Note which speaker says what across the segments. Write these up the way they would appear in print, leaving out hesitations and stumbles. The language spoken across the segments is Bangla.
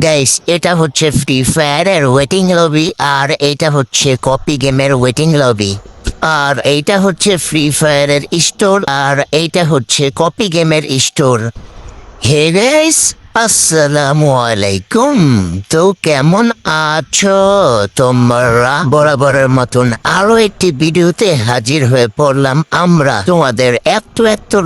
Speaker 1: গাইস, এটা হচ্ছে ফ্রি ফায়ারের ওয়েটিং লবি, আর এটা হচ্ছে কপি গেমের ওয়েটিং লবি। আর এইটা হচ্ছে ফ্রি ফায়ারের স্টোর, আর এইটা হচ্ছে কপি গেমের স্টোর। হে গাইস, আসসালামু আলাইকুম। তো কেমন আছো তোমরা? বরাবরের মতন আরো একটি ভিডিওতে হাজির হয়ে পড়লাম আমরা। তোমাদের এত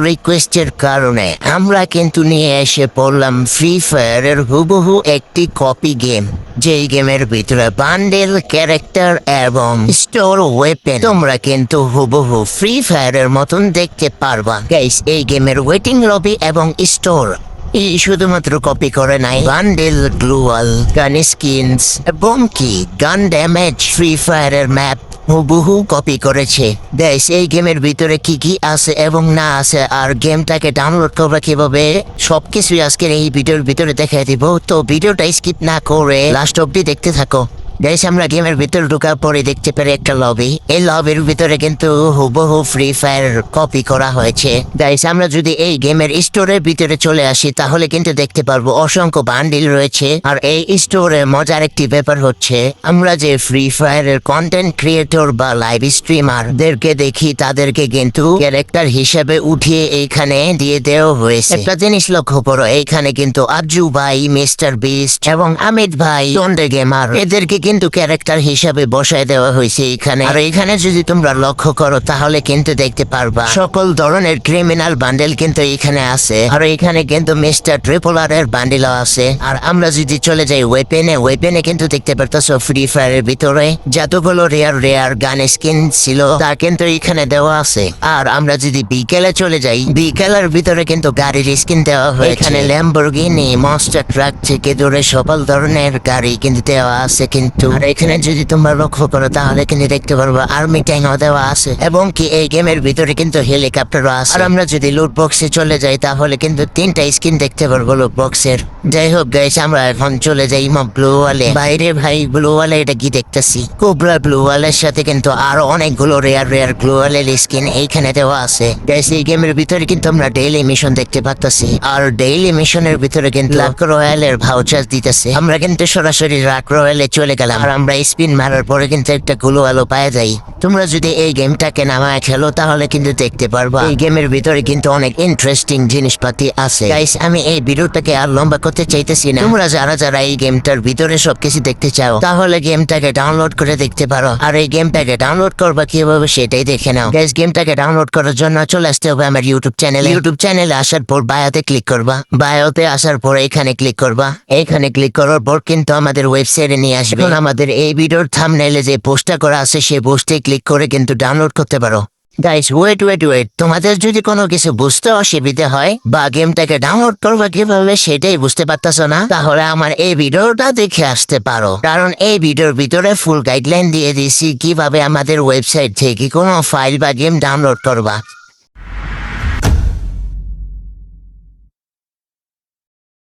Speaker 1: রিকোয়েস্টের কারণে আমরা কিন্তু নিয়ে এসে পড়লাম ফ্রি ফায়ারের হুবহু একটি কপি গেম, যেই গেমের ভিতরে বান্ডেল, ক্যারেক্টার এবং স্টোর ওয়েপেন তোমরা কিন্তু হুবহু ফ্রি ফায়ারের মতন দেখতে পারবা। গাইস, এই গেমের ওয়েটিং লবি এবং স্টোর এই শুধুমাত্র কপি করে নাই, বান্ডেল, গ্লুয়াল, গান স্কিনস এবং কি গান ড্যামেজ, ফ্রি ফায়ারের ম্যাপ হুবহু কপি করেছে। গাইস, এই গেমের ভিতরে কি কি আছে এবং না আছে, আর গেমটাকে ডাউনলোড করবা কিভাবে, সবকিছুই আজকের এই ভিডিওর ভিতরে দেখাই দিব। তো ভিডিওটা স্কিপ না করে লাস্ট অব্দি দেখতে থাকো। গাইস, আমরা গেমের ভিতরে ঢোকার পরে দেখতে পারি একটা লবি। এই লবির ভিতরে কিন্তু হুবহু ফ্রি ফায়ার কপি করা হয়েছে। গাইস, আমরা যদি এই গেমের স্টোরের ভিতরে চলে আসি তাহলে কিন্তু দেখতে পারবো অসংখ্য বান্ডিল রয়েছে। আর এই স্টোরে মজার একটি ব্যাপার হচ্ছে, আমরা যে ফ্রি ফায়ারের কন্টেন্ট ক্রিয়েটর বা লাইভ স্ট্রিমারদেরকে দেখি, তাদেরকে কিন্তু ক্যারেক্টার হিসেবে উঠিয়ে এইখানে দিয়ে দেওয়া হয়েছে। একটা জিনিস লক্ষ্য করো, এইখানে কিন্তু আজু ভাই, মিস্টার বিস্ট এবং আমিত ভাই, টন্ডে গেমার, এদেরকে কিন্তু ক্যারেক্টার হিসাবে বসায় দেওয়া হয়েছে এখানে। আর এখানে যদি তোমরা লক্ষ্য করো তাহলে কিন্তু দেখতে পারবা সকল ধরনের ক্রিমিনাল বান্ডেল কিন্তু এখানে আছে। আর এখানে কিন্তু মিস্টার ট্রিপলার এর বান্ডেলও আছে। আর আমরা যদি চলে যাই ওয়েপেনে কিন্তু দেখতে পারতেছো ফ্রি ফায়ারের ভিতরে যতগুলো রেয়ার গান স্কিন ছিল তা কিন্তু এখানে দেওয়া আছে। আর আমরা যদি বিকেলে চলে যাই, বিকেলের ভিতরে কিন্তু গাড়ির স্কিন দেওয়া হয়েছে। এখানে ল্যাম্বরগিনি, মনস্টার ট্রাক থেকে ধরে সকল ধরনের গাড়ি কিন্তু দেওয়া আছে। কিন্তু আর এখানে যদি তোমরা লক্ষ্য করো তাহলে কিন্তু দেখতে পারবো আর্মি ট্যাঙ্কও দেওয়া আছে, এবং কি এই গেমের ভিতরে কিন্তু হেলিকপ্টারও আছে। আর আমরা যদি লুট বক্সে চলে যাই তাহলে কিন্তু 3টা স্কিন দেখতে পারবো লুট বক্সের। যাই হোক গাইস, আমরা এখন চলে যাই ব্লু ওয়ালে। বাইরে ভাই, ব্লু ওয়ালে এটা কি দেখতেছি, কোবরা ব্লু ওয়ালের সাথে কিন্তু আরো অনেকগুলো রেয়ার ব্লু ওয়ালের স্কিন এইখানে দেওয়া আছে। গাইস, এই গেমের ভিতরে কিন্তু আমরা ডেইলি মিশন দেখতে পাচ্ছি। আর ডেইলি মিশনের ভিতরে কিন্তু লাক রয়্যালের ভাউচার দিতেছে। আমরা কিন্তু সরাসরি লাক রয়্যালে চলে গেলাম। আর আমরা স্পিন মারার পরে কিন্তু একটা গুলো আলো পাওয়া যায়। তোমরা যদি এই গেমটাকে নামায় খেলো তাহলে কিন্তু দেখতে পারবা এই গেমের ভিতরে কিন্তু অনেক ইন্টারেস্টিং জিনিসপাতি আছে। গাইস, আমি এই ভিডিওটাকে আর লম্বা করতে চাইতেছি না। তোমরা যারা এই গেমটার ভিতরে সবকিছু দেখতে চাও তাহলে গেমটাকে ডাউনলোড করে দেখতে পারো। আর এই গেমটাকে ডাউনলোড করবা কিভাবে সেটাই দেখে নাও। গাইস, গেমটাকে ডাউনলোড করার জন্য চলে আসতে হবে আমার ইউটিউব চ্যানেলে আসার পর বায়োতে ক্লিক করবা। বায়োতে আসার পর এখানে ক্লিক করবা। এখানে ক্লিক করার পর কিন্তু আমাদের ওয়েবসাইটে নিয়ে আসবে। আমাদের এই ভিডিওর থাম্বনেইলে যে পোস্টটা করা আছে সেই পোস্টে ক্লিক করে কিন্তু ডাউনলোড করতে পারো। গাইস, ওয়েট, তোমাদের যদি কোনো কিছু বুঝতে অসুবিধা হয় বা গেমটাকে ডাউনলোড করবা কিভাবে সেটাই বুঝতে পারতেছো না, তাহলে আমার এই ভিডিওটা দেখে আসতে পারো। কারণ এই ভিডিওর ভিতরে ফুল গাইডলাইন দিয়ে দিয়েছি কিভাবে আমাদের ওয়েবসাইট থেকে কোনো ফাইল বা গেম ডাউনলোড করবা।